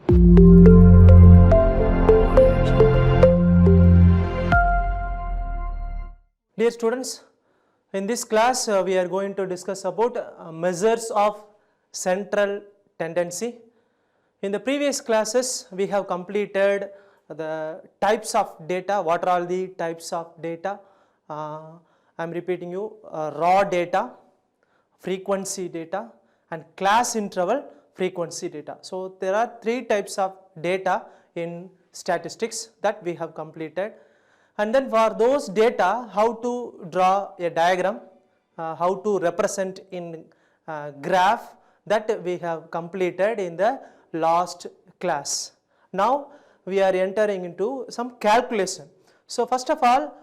Dear students, in this class we are going to discuss about measures of central tendency. In the previous classes we have completed the types of data. What are all the types of data? I am repeating you: raw data, frequency data, and class interval frequency data. So there are three types of data in statistics that we have completed. And then for those data, how to draw a diagram, how to represent in graph, that we have completed in the last class. Now we are entering into some calculation. So first of all,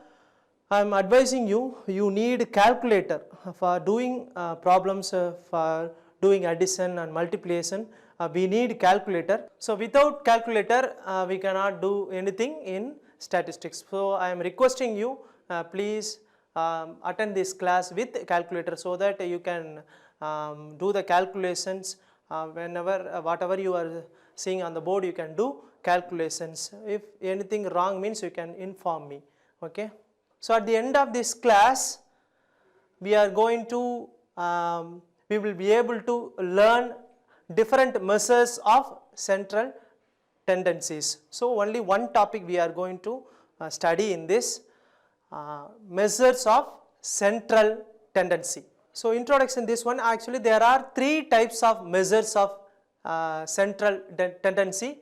I am advising you, you need calculator for doing problems, for doing addition and multiplication. We need calculator. So without calculator, we cannot do anything in statistics. So I am requesting you, please attend this class with calculator so that you can do the calculations whenever, whatever you are seeing on the board, you can do calculations. If anything wrong means you can inform me. Okay. So at the end of this class, we are going to, we will be able to learn different measures of central tendencies. So only one topic we are going to study in this, measures of central tendency. So introduction, this one, actually there are three types of measures of central tendency.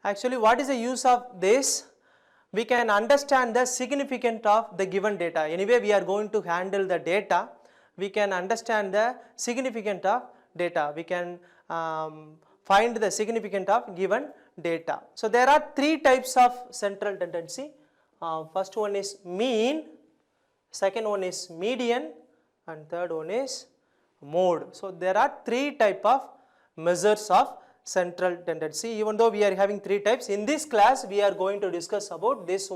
Actually, what is the use of this? We can understand the significance of the given data. Anyway, we are going to handle the data. We can understand the significance of data. We can find the significance of given data. So there are three types of central tendency. First one is mean, second one is median, and third one is mode. So there are three types of measures of central tendency. Even though we are having three types, in this class we are going to discuss about this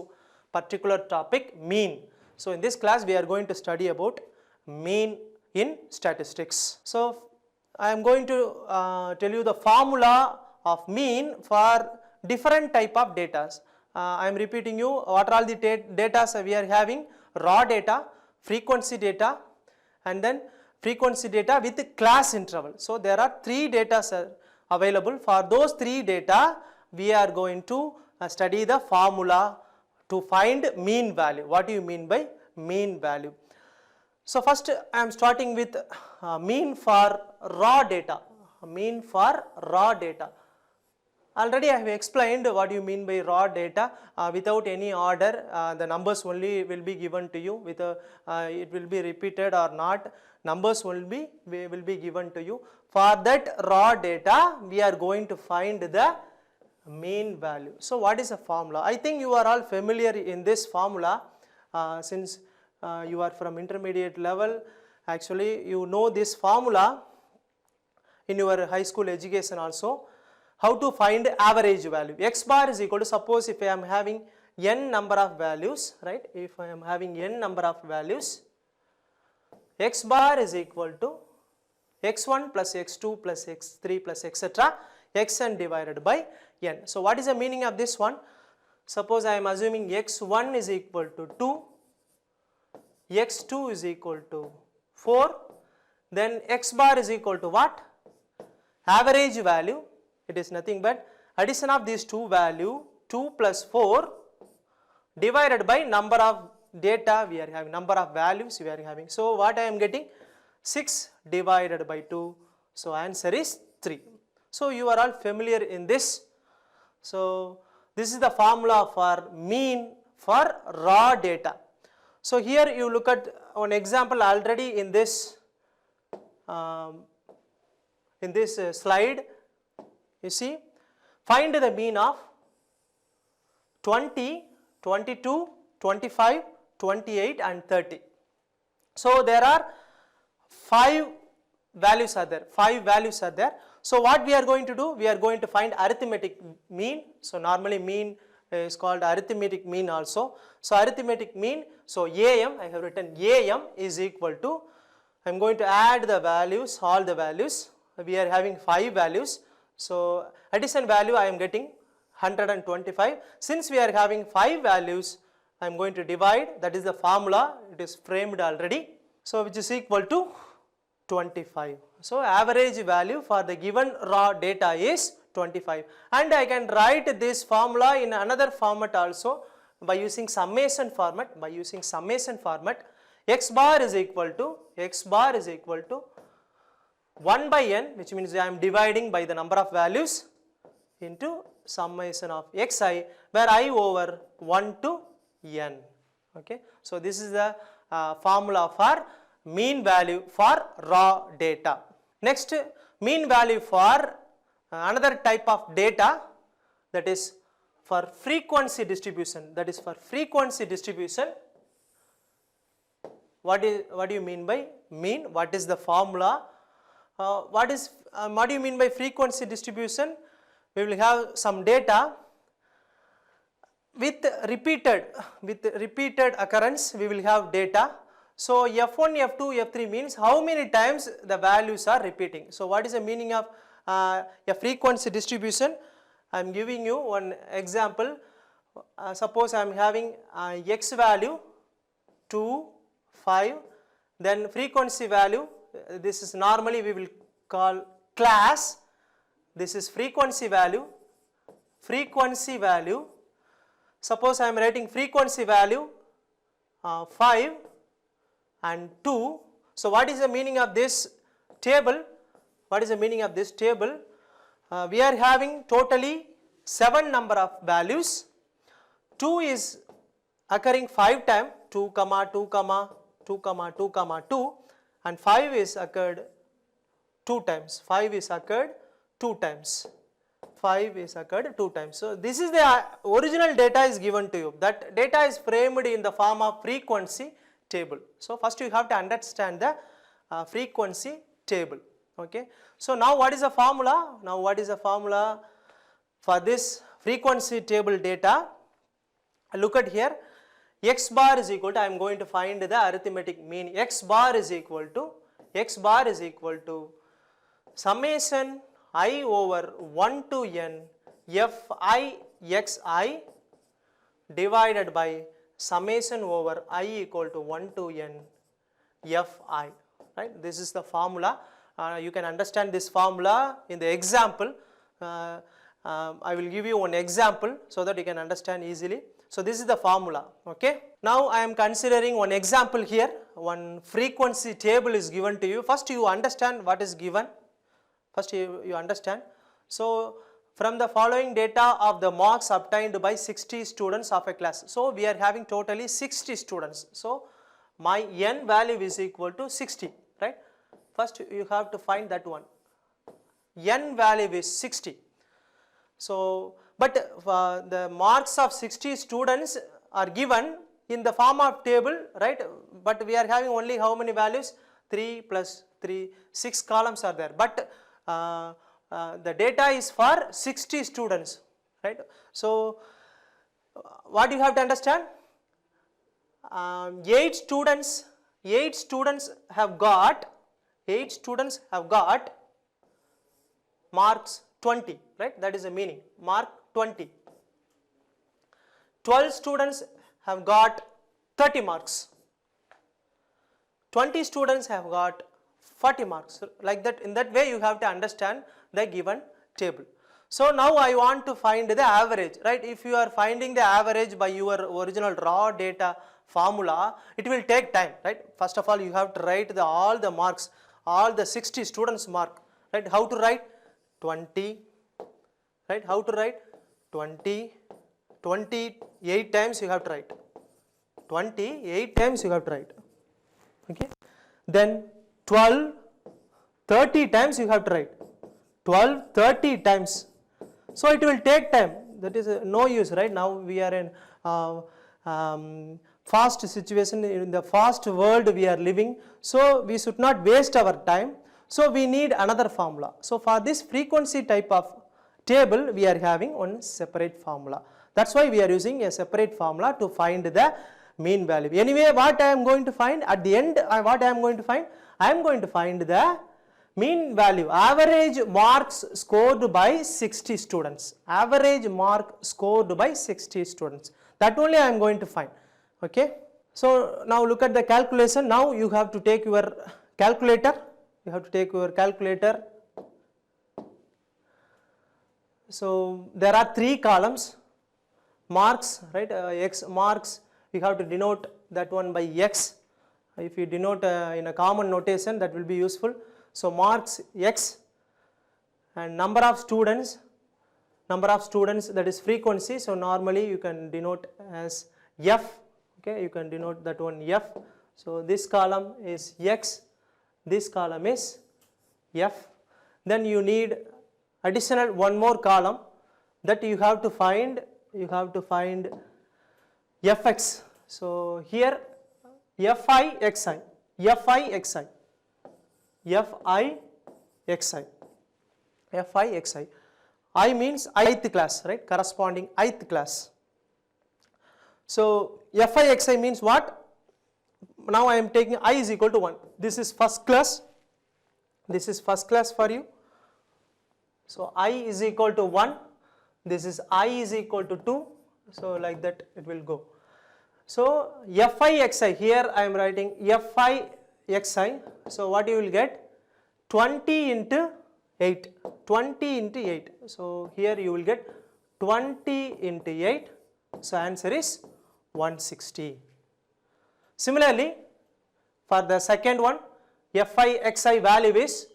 particular topic, mean. So in this class we are going to study about mean in statistics. So I am going to tell you the formula of mean for different type of data. I am repeating you, what are all the data we are having: raw data, frequency data, and then frequency data with class interval. So there are three data available. For those three data, we are going to study the formula to find mean value. What do you mean by mean value? So first I am starting with mean for raw data. Mean for raw data. Already I have explained what you mean by raw data. Without any order, the numbers only will be given to you. With it will be repeated or not, numbers will be given to you. For that raw data, we are going to find the mean value. So what is the formula? I think you are all familiar in this formula since you are from intermediate level. Actually, you know this formula in your high school education also. How to find average value? X bar is equal to, suppose if I am having n number of values, right? If I am having n number of values, X bar is equal to x1 plus x2 plus x3 plus etc. xn divided by n. So what is the meaning of this one? Suppose I am assuming x1 is equal to 2, x2 is equal to 4, then x bar is equal to what? Average value. It is nothing but addition of these two value, 2 plus 4 divided by number of data we are having, number of values we are having. So what I am getting? 6 divided by 2. So answer is 3. So you are all familiar in this. So this is the formula for mean for raw data. So here you look at one example already in this slide. You see, find the mean of 20, 22, 25, 28 and 30. So there are 5 values are there. 5 values are there. So what we are going to do? We are going to find arithmetic mean. So normally mean is called arithmetic mean also. So arithmetic mean, so AM, I have written AM is equal to, I am going to add the values, all the values. We are having 5 values. So addition value I am getting 125. Since we are having 5 values, I am going to divide, that is the formula, it is framed already. So which is equal to 25. So average value for the given raw data is 25, and I can write this formula in another format also by using summation format. X bar is equal to 1 by n, which means I am dividing by the number of values into summation of xi, where I over 1 to n. Okay, so this is the formula for mean value for raw data. Next, mean value for another type of data, that is for frequency distribution. What do you mean by mean? What is the formula? What do you mean by frequency distribution? We will have some data with repeated occurrence. We will have data. So F1, F2, F3 means how many times the values are repeating. So what is the meaning of a frequency distribution? I am giving you one example. Suppose I am having x value 2, 5, then frequency value, this is normally we will call class, this is frequency value. Suppose I am writing frequency value 5 and 2. So what is the meaning of this table? We are having totally 7 number of values. 2 is occurring 5 times, 2, 2, 2, 2, 2, and 5 is occurred 2 times. 5 is occurred 2 times. So this is the original data is given to you. That data is framed in the form of frequency table. So first you have to understand the frequency table. Okay. So now what is the formula? For this frequency table data? Look at here. X bar is equal to, I am going to find the arithmetic mean. X bar is equal to summation I over 1 to n fi xi divided by summation over I equal to 1 to n fi. Right? This is the formula. You can understand this formula in the example. I will give you one example so that you can understand easily. So this is the formula. Okay. Now I am considering one example here. One frequency table is given to you. First you understand what is given. You understand. So from the following data of the marks obtained by 60 students of a class. So we are having totally 60 students. So my n value is equal to 60. Right. First you have to find that one. N value is 60. So but the marks of 60 students are given in the form of table, right? But we are having only how many values? 3 plus 3, 6 columns are there. But the data is for 60 students, right? So what you have to understand? 8 students have got marks 20, right? That is the meaning. Mark 20. 12 students have got 30 marks. 20 students have got 40 marks. Like that, in that way you have to understand the given table. So now I want to find the average, right? If you are finding the average by your original raw data formula, it will take time, right? First of all, you have to write all the marks, all the 60 students mark, right? How to write? 20, right? How to write? 20, 28 times you have to write. 28 times you have to write. Okay. Then 12, 30 times you have to write. 12, 30 times. So it will take time. That is no use, right? Now we are in fast situation, in the fast world we are living. So we should not waste our time. So we need another formula. So for this frequency type of table, we are having one separate formula. That's why we are using a separate formula to find the mean value. Anyway, what I am going to find at the end, what I am going to find? I am going to find the Mean value, average marks scored by 60 students. Average mark scored by 60 students. That only I am going to find. Okay. So now look at the calculation. Now you have to take your calculator. You have to take your calculator. So there are 3 columns. Marks, right? X marks. You have to denote that one by X. If you denote in a common notation, that will be useful. So marks X, and number of students, that is frequency. So normally you can denote as F. Okay, you can denote that one F. So this column is X, this column is F. Then you need additional one more column that you have to find. You have to find Fx. So here Fi xi, Fi xi, Fi xi, Fi xi. I means ith class, right? Corresponding ith class. So Fi xi means what? Now I am taking I is equal to 1. This is first class. This is first class for you. So I is equal to 1. This is I is equal to 2. So like that it will go. So Fi xi, here I am writing Fi xi. So what you will get? 20 into 8. 20 into 8. So here you will get 20 into 8. So answer is 160. Similarly, for the second one, Fi xi value is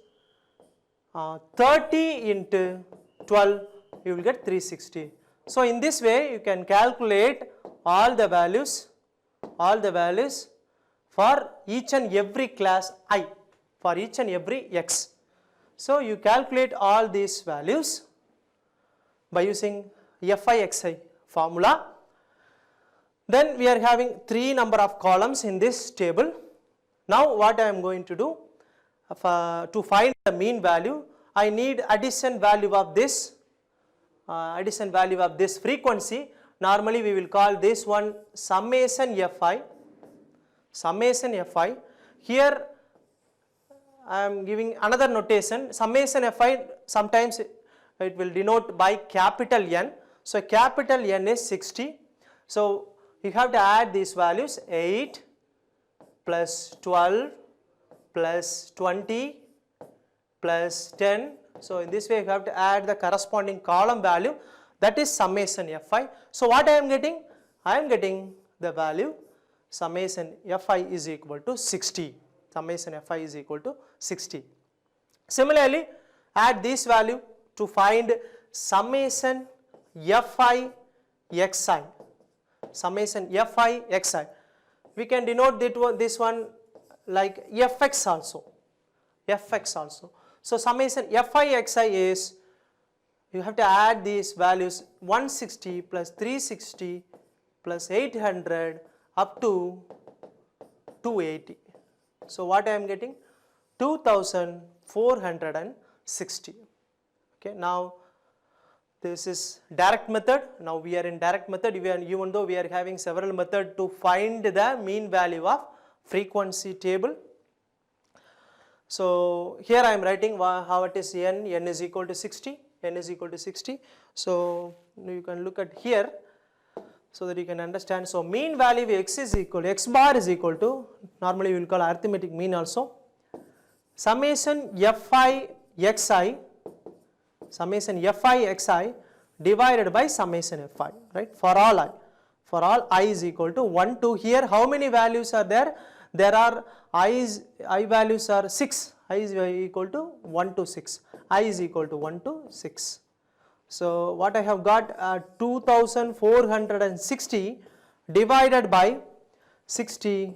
30 into 12. You will get 360. So in this way you can calculate all the values for each and every class I, for each and every X. So you calculate all these values by using Fi xi formula. Then we are having 3 number of columns in this table. Now what I am going to do, to find the mean value, I need addition value of this frequency. Normally we will call this one summation Fi. Summation Fi. Here I am giving another notation. Summation Fi, sometimes it will denote by capital N. So capital N is 60. So you have to add these values: 8 plus 12 plus 20 plus 10. So in this way you have to add the corresponding column value, that is summation Fi. So what I am getting? I am getting the value summation Fi is equal to 60. Summation Fi is equal to 60. Similarly, add this value to find summation Fi xi. Summation Fi xi. We can denote this one like Fx also. Fx also. So summation Fi xi is, you have to add these values 160 plus 360 plus 800 up to 280. So what I am getting? 2460. Okay, now this is direct method. Now we are in direct method, even though we are having several methods to find the mean value of frequency table. So here I am writing how it is n is equal to 60. N is equal to 60. So you can look at here so that you can understand. So mean value of x is equal to, x bar is equal to, normally we will call arithmetic mean also, summation Fi xi, summation Fi xi divided by summation Fi, right, for all I. For all I is equal to 1 to, here how many values are there? There are I values are 6. I is equal to 1 to 6. I is equal to 1 to 6. So what I have got, 2460 divided by 60,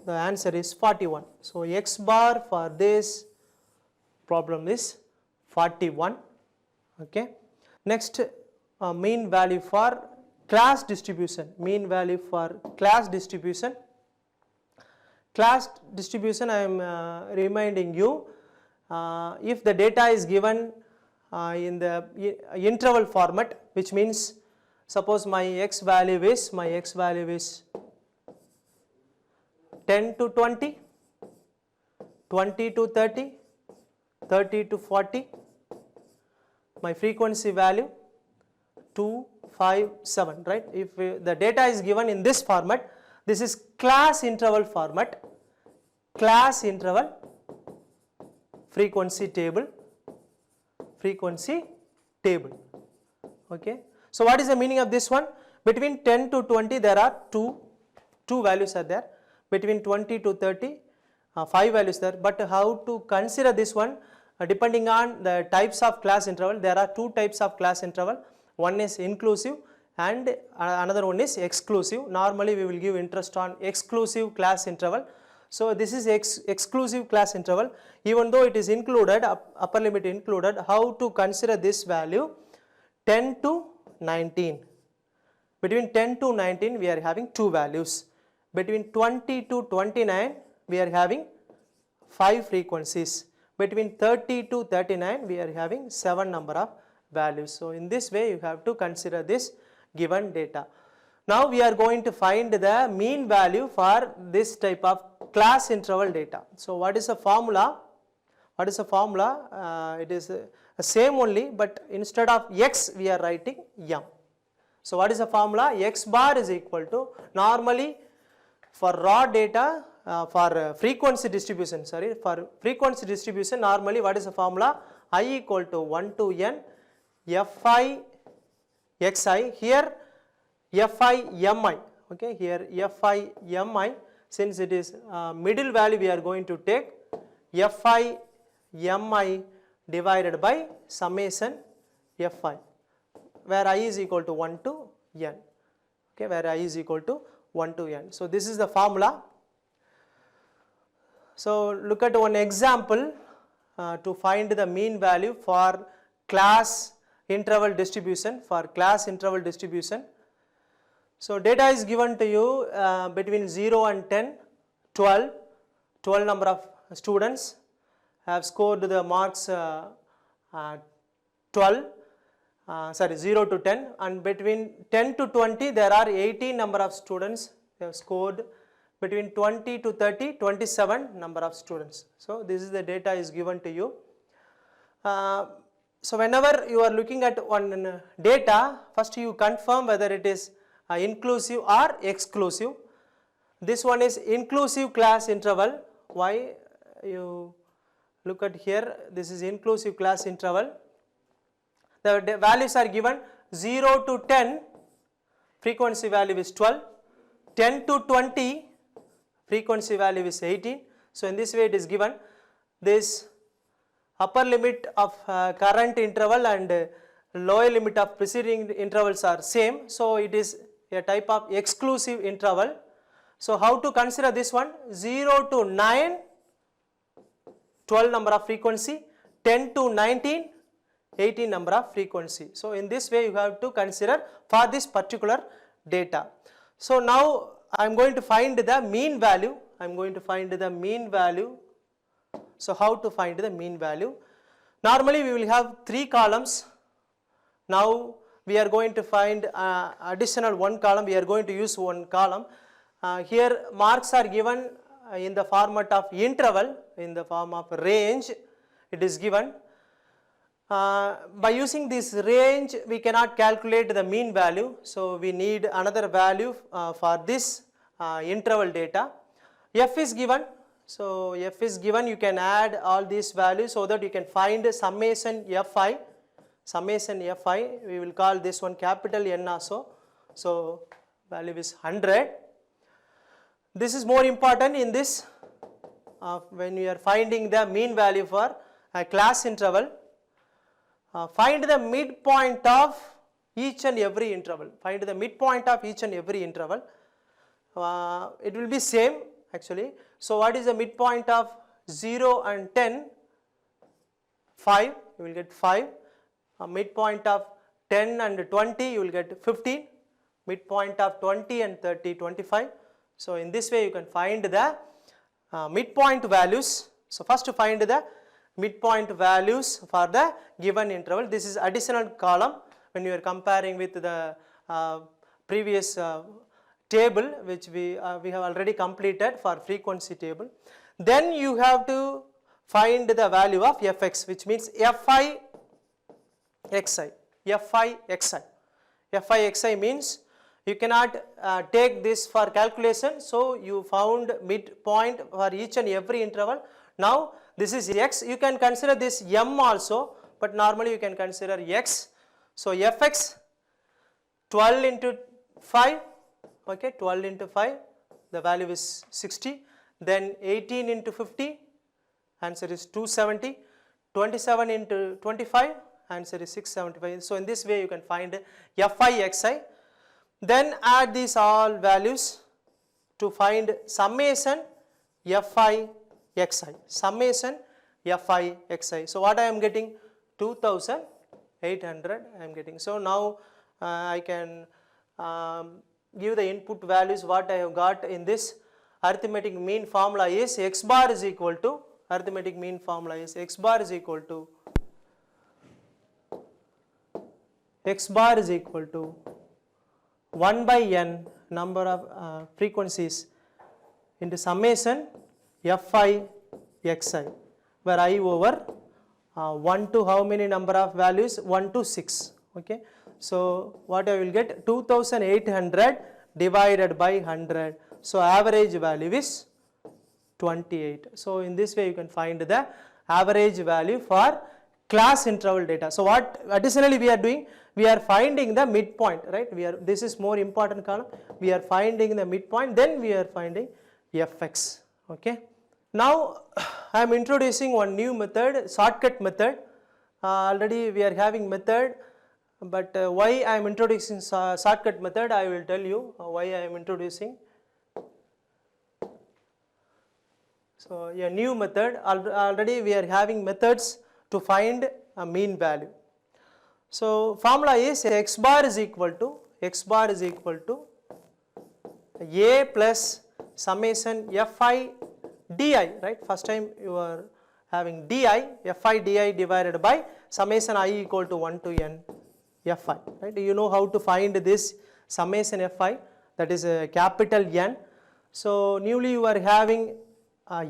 the answer is 41. So x bar for this problem is 41. Okay. Next, mean value for class distribution. Mean value for class distribution. Class distribution, I am reminding you, if the data is given in the interval format, which means suppose my x value is 10 to 20, 20 to 30, 30 to 40, my frequency value 2, 5, 7, right? If the data is given in this format, this is class interval format, class interval frequency table, okay. So what is the meaning of this one? Between 10 to 20 there are two values are there, between 20 to 30 5 values there, but how to consider this one? Depending on the types of class interval, there are two types of class interval, one is inclusive and another one is exclusive. Normally we will give interest on exclusive class interval. So this is exclusive class interval, even though it is included, upper limit included. How to consider this value? 10 to 19. Between 10 to 19 we are having two values. Between 20 to 29 we are having 5 frequencies. Between 30 to 39 we are having 7 number of values. So in this way you have to consider this given data. Now we are going to find the mean value for this type of class interval data. So what is the formula? What is the formula? It is the same only, but instead of x we are writing m. So what is the formula? X bar is equal to, normally for raw data, for frequency distribution, normally what is the formula? I equal to 1 to n fi xi, here fi mi, okay, here fi mi, since it is middle value we are going to take fi mi divided by summation fi, where I is equal to 1 to n, okay, where I is equal to 1 to n. So this is the formula. So look at one example to find the mean value for class interval distribution, So data is given to you between 0 and 10, 12 number of students have scored the marks 0 to 10, and between 10 to 20 there are 18 number of students they have scored, between 20 to 30 27 number of students. So this is the data is given to you. So whenever you are looking at one data, first you confirm whether it is inclusive or exclusive. This one is inclusive class interval. Why? You look at here, this is inclusive class interval. The values are given 0 to 10, frequency value is 12, 10 to 20, frequency value is 18. So in this way it is given. This upper limit of current interval and lower limit of preceding intervals are same. So it is a type of exclusive interval. So how to consider this one? 0 to 9, 12 number of frequency, 10 to 19, 18 number of frequency. So in this way you have to consider for this particular data. So now I am going to find the mean value. So how to find the mean value? Normally we will have 3 columns. Now we are going to find additional 1 column. We are going to use 1 column. Here marks are given in the format of interval, in the form of range it is given. By using this range we cannot calculate the mean value, so we need another value for this interval data. F is given, so F is given, you can add all these values so that you can find summation Fi. We will call this one capital N also, so value is 100. This is more important in this when you are finding the mean value for a class interval. Find the midpoint of each and every interval. It will be same actually. So what is the midpoint of 0 and 10? 5, you will get 5. Midpoint of 10 and 20, you will get 15. Midpoint of 20 and 30, 25. So in this way you can find the midpoint values. So first to find the midpoint values for the given interval. This is additional column when you are comparing with the previous table which we have already completed for frequency table. Then you have to find the value of fx, which means fi xi. Fi xi. Fi xi means you cannot take this for calculation, so you found midpoint for each and every interval. Now this is x, you can consider this m also, but normally you can consider x. So fx 12 into 5, okay, 12 into 5, the value is 60. Then 18 into 50, answer is 270. 27 into 25, answer is 675. So in this way you can find fi xi. Then add these all values to find summation fi xi. Summation fi xi. So what I am getting? 2800 I am getting. So now I can give the input values what I have got in this. Arithmetic mean formula is x bar is equal to, arithmetic mean formula is x bar is equal to 1 by n number of frequencies into summation fi xi, where I over 1 to how many number of values? 1 to 6. Okay. So what I will get? 2800 divided by 100. So average value is 28. So in this way you can find the average value for class interval data. So what additionally we are doing? We are finding the midpoint, right? This is more important column. We are finding the midpoint, then we are finding fx. Okay. Now I am introducing one new method, shortcut method. Already we are having method, but why I am introducing shortcut method, I will tell you why I am introducing. So a new method, already we are having methods to find a mean value. So formula is x bar is equal to a plus summation fi di, right? First time you are having di, fi di divided by summation I equal to 1 to n fi, right? You know how to find this summation fi, that is a capital N. So newly you are having a,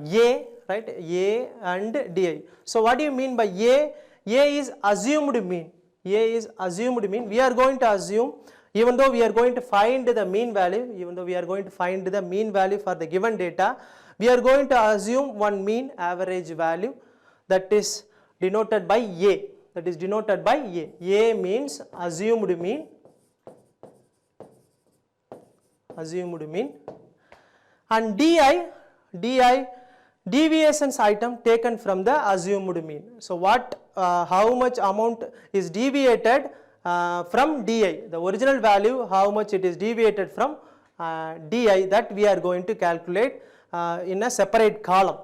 right? A and di. So what do you mean by a? A is assumed mean. A is assumed mean. We are going to assume, even though we are going to find the mean value, for the given data, we are going to assume one mean average value that is denoted by a. A means assumed mean. And di deviations item taken from the assumed mean. So what, how much amount is deviated from di, the original value, how much it is deviated from di, that we are going to calculate in a separate column.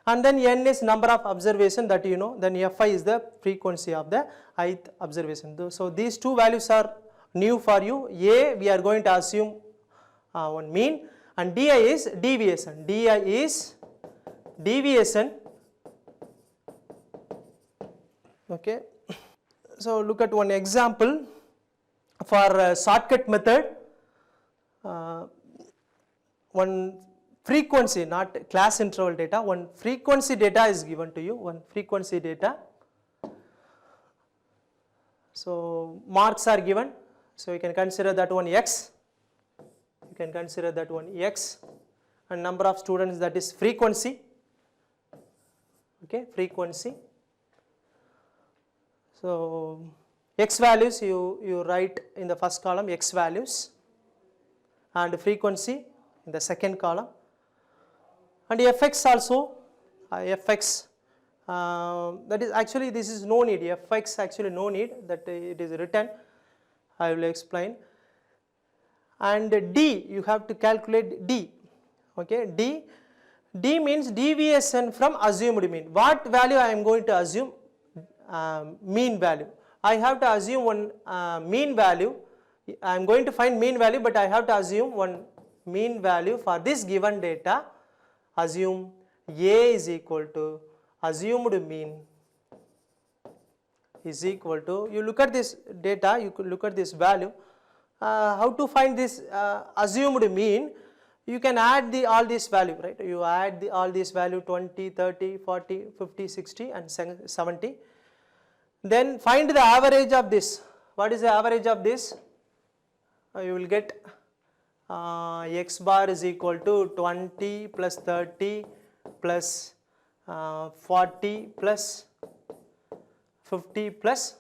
And then n is number of observation, that you know, then fi is the frequency of the ith observation. So these two values are new for you. A, we are going to assume one mean, and di is deviation. Di is deviation. Okay. So look at one example for shortcut method. One frequency, not class interval data, one frequency data is given to you, one frequency data. So marks are given, so you can consider that one x, and number of students, that is frequency. Okay, frequency. So x values you write in the first column, x values, and frequency in the second column, and fx also, fx, that is actually, this is no need, fx actually no need, that it is written, I will explain. And d, you have to calculate d. Okay, d means deviation from assumed mean. What value I am going to assume? Mean value. I have to assume one mean value. I am going to find mean value, but I have to assume one mean value for this given data. Assume a is equal to assumed mean is equal to, you look at this data, you could look at this value. How to find this assumed mean? you can add all these value, right? You add all these value 20, 30, 40, 50, 60 and 70. Then find the average of this. What is the average of this? You will get x bar is equal to 20 plus 30 plus 40 plus 50 plus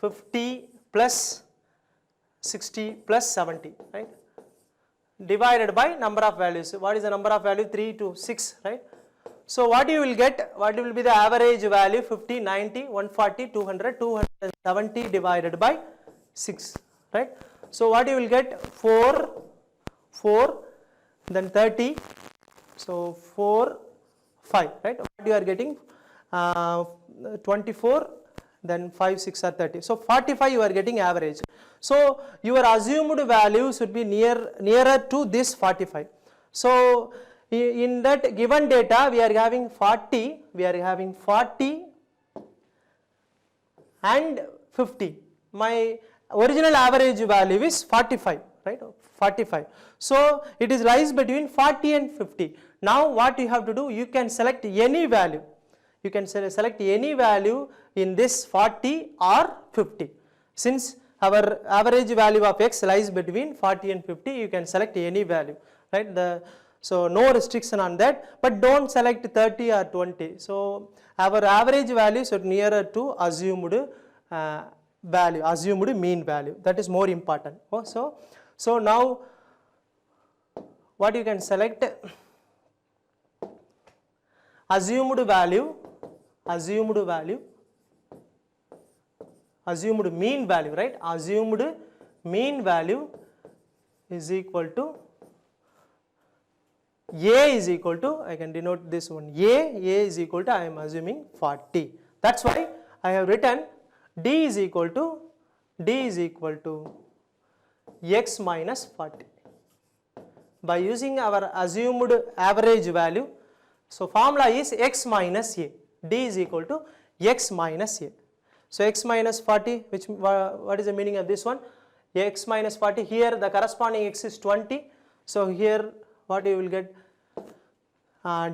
50 plus 60 plus 70, right? Divided by number of values. What is the number of value? 3 to 6, right? So what you will get, what will be the average value? 50, 90, 140, 200, 270 divided by 6, right? So what you will get? 4, then 30, so 4, 5, right? What you are getting? 24, then 5, 6 are 30. So 45 you are getting average. So your assumed value should be nearer to this 45. So in that given data we are having 40, and 50. My original average value is 45, right? 45. So it is lies between 40 and 50. Now what you have to do, you can select any value. You can select any value in this 40 or 50. Since our average value of x lies between 40 and 50, you can select any value, right? So no restriction on that, but don't select 30 or 20. So our average value should nearer to assumed value, assumed mean value. That is more important. So now what you can select? Assumed value, assumed mean value, right? Assumed mean value is equal to A is equal to, I can denote this one, A is equal to, I am assuming 40. That's why I have written D is equal to x minus 40. By using our assumed average value, so formula is x minus A. D is equal to x minus A. So x minus 40, what is the meaning of this one? X minus 40, here the corresponding x is 20. So here what you will get?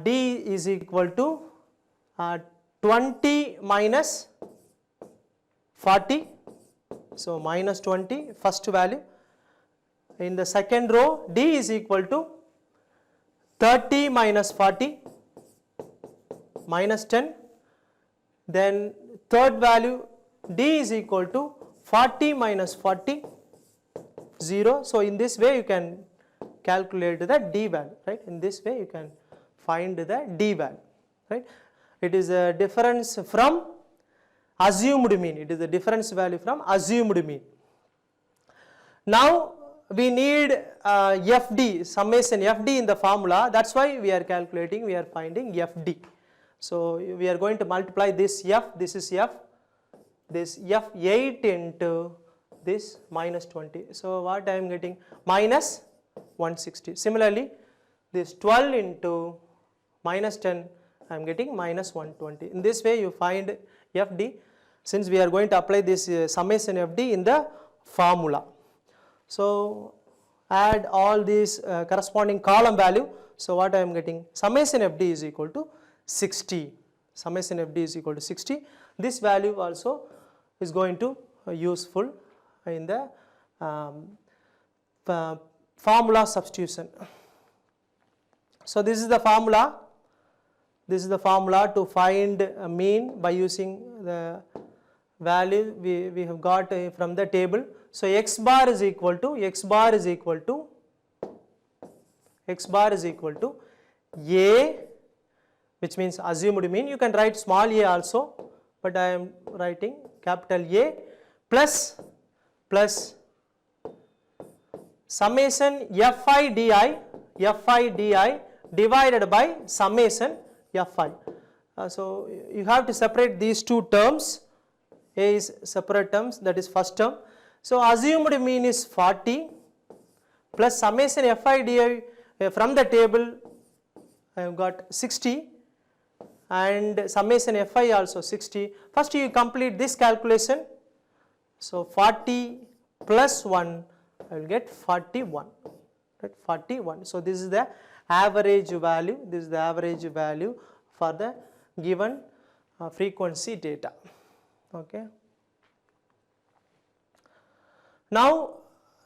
D is equal to 20 minus 40. So minus 20, first value. In the second row, D is equal to 30 minus 40, minus 10. Then third value, D is equal to 40 minus 40, 0. So in this way you can calculate the D value, right? In this way you can find the D value, right? It is a difference from assumed mean. It is the difference value from assumed mean. Now we need FD, summation FD in the formula. That's why we are calculating, we are finding FD. So we are going to multiply this F, this is F, this F8 into this minus 20. So what I am getting? Minus 160. Similarly, this 12 into minus 10, I am getting minus 120. In this way you find FD, since we are going to apply this summation FD in the formula. So add all these corresponding column value. So what I am getting? Summation FD is equal to 60. Summation FD is equal to 60. This value also is going to useful in the formula substitution. So this is the formula. This is the formula to find a mean by using the value we have got from the table. So x bar is equal to A, which means assumed mean. You can write small a also, but I am writing capital A plus summation Fi di divided by summation Fi. So you have to separate these two terms. A is separate terms, that is first term. So assumed mean is 40 plus summation Fi di from the table I have got 60 and summation Fi also 60. First you complete this calculation. So 40 plus 1, I will get 41, right, 41. So this is the average value, this is the average value for the given frequency data, okay. Now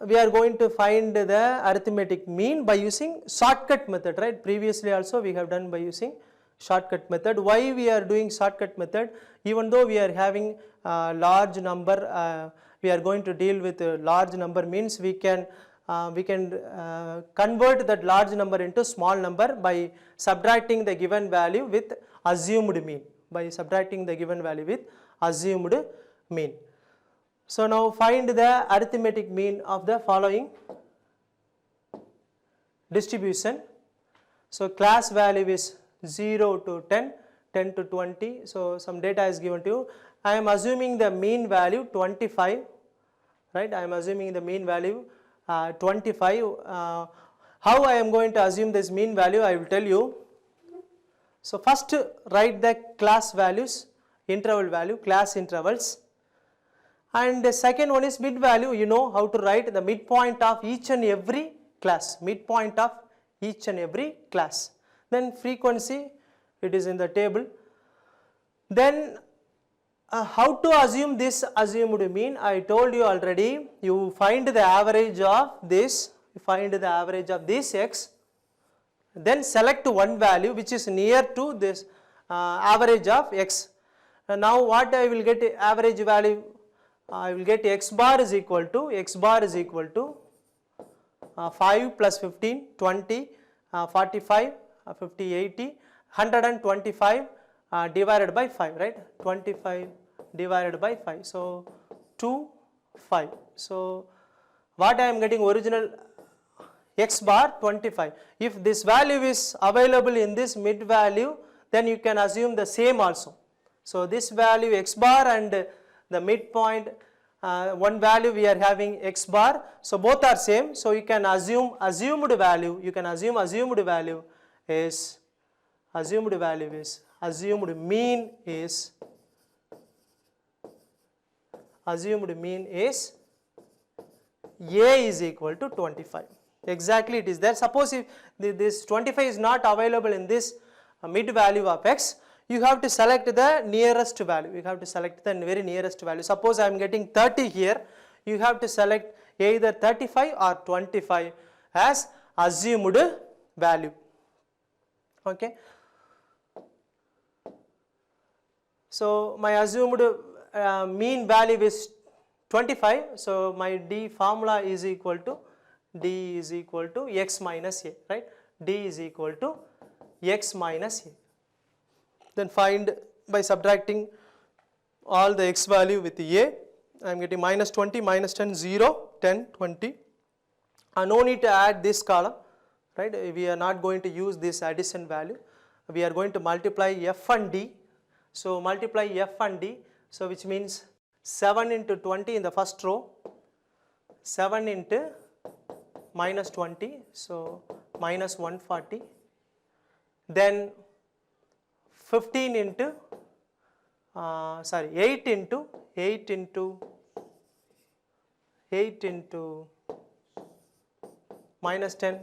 we are going to find the arithmetic mean by using shortcut method, right. Previously also we have done by using shortcut method. Why we are doing shortcut method? Even though we are having large number, we are going to deal with a large number, means we can convert that large number into small number by subtracting the given value with assumed mean, by subtracting the given value with assumed mean. So now find the arithmetic mean of the following distribution. So class value is 0 to 10, 10 to 20. So some data is given to you. I am assuming the mean value 25, right. I am assuming the mean value 25. How I am going to assume this mean value, I will tell you. So first write the class values, interval value, class intervals. And the second one is mid value. You know how to write the midpoint of each and every class, midpoint of each and every class. Then frequency, it is in the table. Then how to assume this assumed mean? I told you already. You find the average of this, you find the average of this x, then select one value which is near to this average of x. Now what I will get average value? I will get x bar is equal to 5 plus 15, 20, 45, 50, 80, 125 divided by 5, right, 25 divided by 5, so 2, 5. So what I am getting original x bar 25. If this value is available in this mid value, then you can assume the same also. So this value x bar and the midpoint, one value we are having x bar, so both are same. So you can assume assumed value, you can assume assumed value is assumed mean is A is equal to 25. Exactly it is there. Suppose if this 25 is not available in this mid value of x, you have to select the nearest value. You have to select the very nearest value. Suppose I am getting 30 here, you have to select either 35 or 25 as assumed value. Okay. So my assumed mean value is 25. So my D formula is equal to x minus A, right? D is equal to x minus A. Then find by subtracting all the x value with A. I am getting minus 20, minus 10, 0, 10, 20. No need to add this column, right? We are not going to use this addition value. We are going to multiply F and D. So multiply F and D, so which means 7 into 20 in the first row, 7 into minus 20, so minus 140. Then 15 into 8 into minus 10,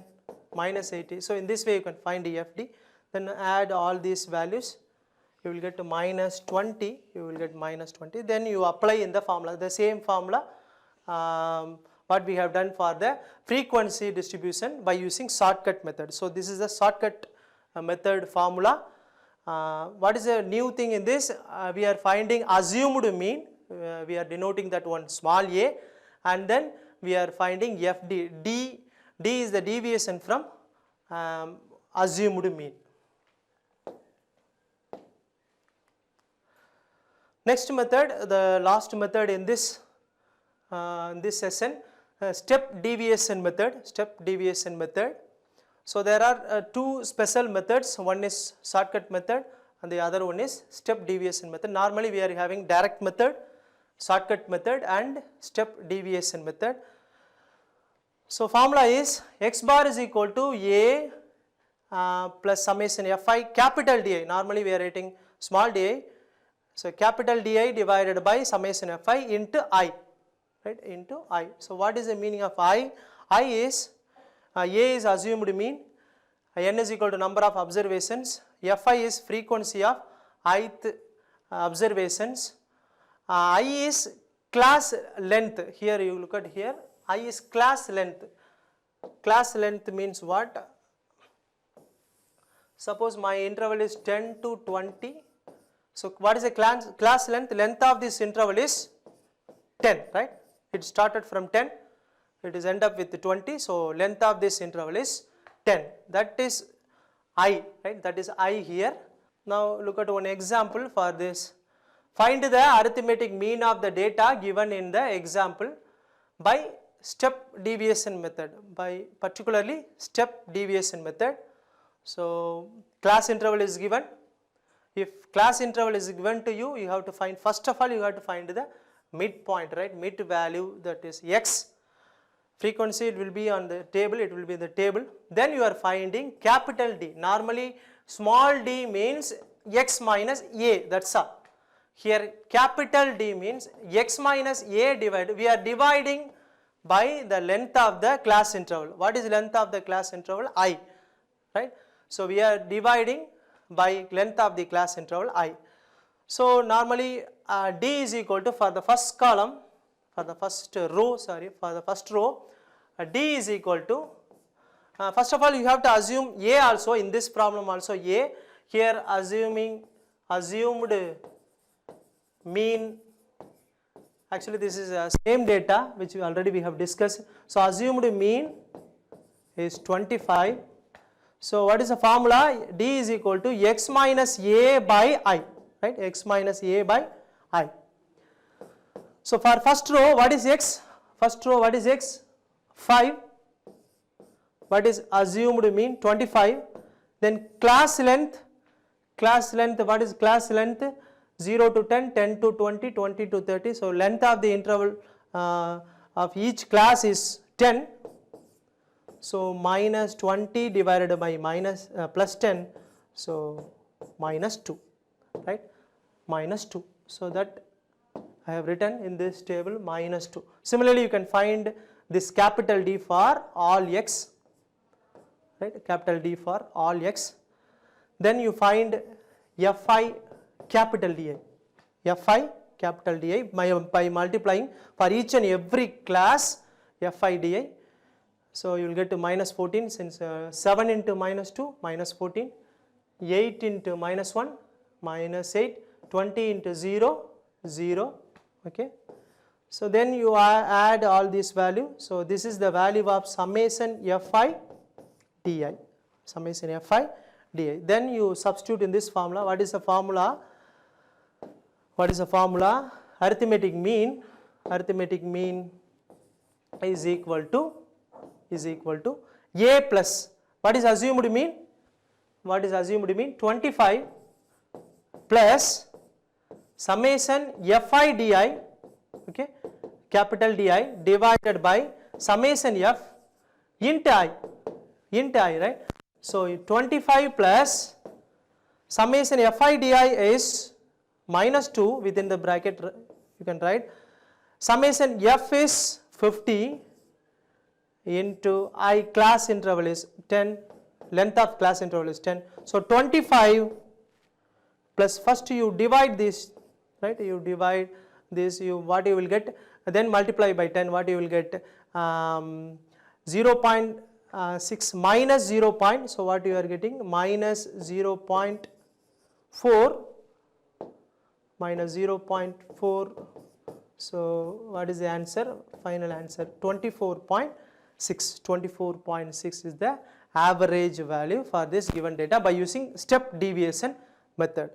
minus 80. So in this way you can find EFD. Then add all these values, you will get to minus 20, you will get minus 20. Then you apply in the formula, the same formula what we have done for the frequency distribution by using shortcut method. So this is the shortcut method formula. What is a new thing in this? We are finding assumed mean, we are denoting that one small a, and then we are finding FD. D is the deviation from assumed mean. Next method, the last method in this session, step deviation method. So there are two special methods. One is shortcut method and the other one is step deviation method. Normally we are having direct method, shortcut method and step deviation method. So formula is x bar is equal to A plus summation fi capital Di. Normally we are writing small di. So capital Di divided by summation fi into I, right, into I. So what is the meaning of I? I is A is assumed mean, n is equal to number of observations, fi is frequency of ith observations, I is class length. Here you look at here, I is class length. Class length means what? Suppose my interval is 10 to 20. So what is the class length? Length of this interval is 10, right? It started from 10, it is end up with 20. So length of this interval is 10. That is I, right? That is I here. Now look at one example for this. Find the arithmetic mean of the data given in the example by step deviation method, by particularly step deviation method. So class interval is given. If class interval is given to you, you have to find, first of all you have to find the midpoint, right, mid value, that is x. Frequency it will be on the table, it will be in the table. Then you are finding capital D. Normally small d means x minus a, that's all. Here capital D means x minus a divided, we are dividing by the length of the class interval. What is length of the class interval? I, right? So we are dividing by length of the class interval I. So normally D is equal to, for the first column, for the first row, D is equal to, first of all you have to assume A also, in this problem also A. Here assumed mean, actually this is same data which we already have discussed. So assumed mean is 25. So what is the formula? D is equal to x minus a by I, right? X minus a by I. So for first row, what is x? First row, what is x? 5. What is assumed mean? 25. Then class length, what is class length? 0 to 10, 10 to 20, 20 to 30. So length of the interval of each class is 10. So minus 20 divided by minus plus 10, so minus 2, right, minus 2. So that I have written in this table minus 2. Similarly you can find this capital D for all x, right, capital D for all x. Then you find fi capital Di, fi capital Di by multiplying for each and every class fi Di. So you will get to minus 14, since 7 into minus 2, minus 14, 8 into minus 1, minus 8, 20 into 0, 0, okay. So then you add all this value. So this is the value of summation fi Di, summation fi Di. Then you substitute in this formula. What is the formula? What is the formula? Arithmetic mean is equal to a plus, what is assumed mean? What is assumed mean? 25 plus summation fi Di, okay, capital Di divided by summation f into I, right. So 25 plus summation fi Di is minus 2, within the bracket you can write, summation f is 50 into I class interval is 10, length of class interval is 10. So 25 plus, first you divide this, right, you divide this, what you will get, then multiply by 10, what you will get, 0.6 minus 0. So what you are getting, minus 0.4, minus 0.4. So what is the answer? Final answer 24.6. 24.6 is the average value for this given data by using step deviation method.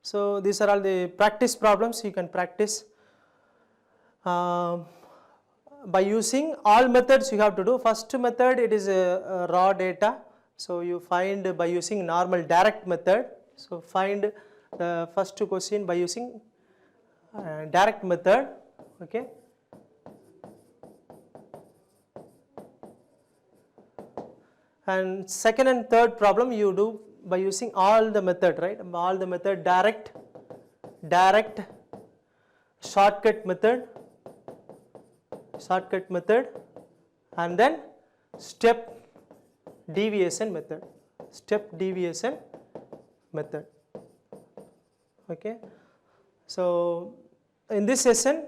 So these are all the practice problems you can practice. By using all methods you have to do. First method, it is a raw data. So you find by using normal direct method. So find the first question by using direct method, okay. And second and third problem you do by using all the method, right? All the method, direct, shortcut method, and then step deviation method, okay. So in this session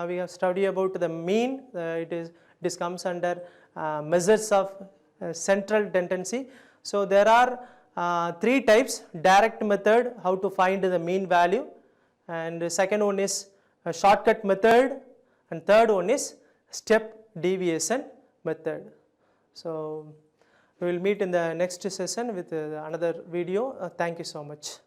we have studied about the mean. This comes under measures of central tendency. So there are three types: direct method, how to find the mean value, and the second one is a shortcut method, and third one is step deviation method. So we will meet in the next session with another video. Thank you so much.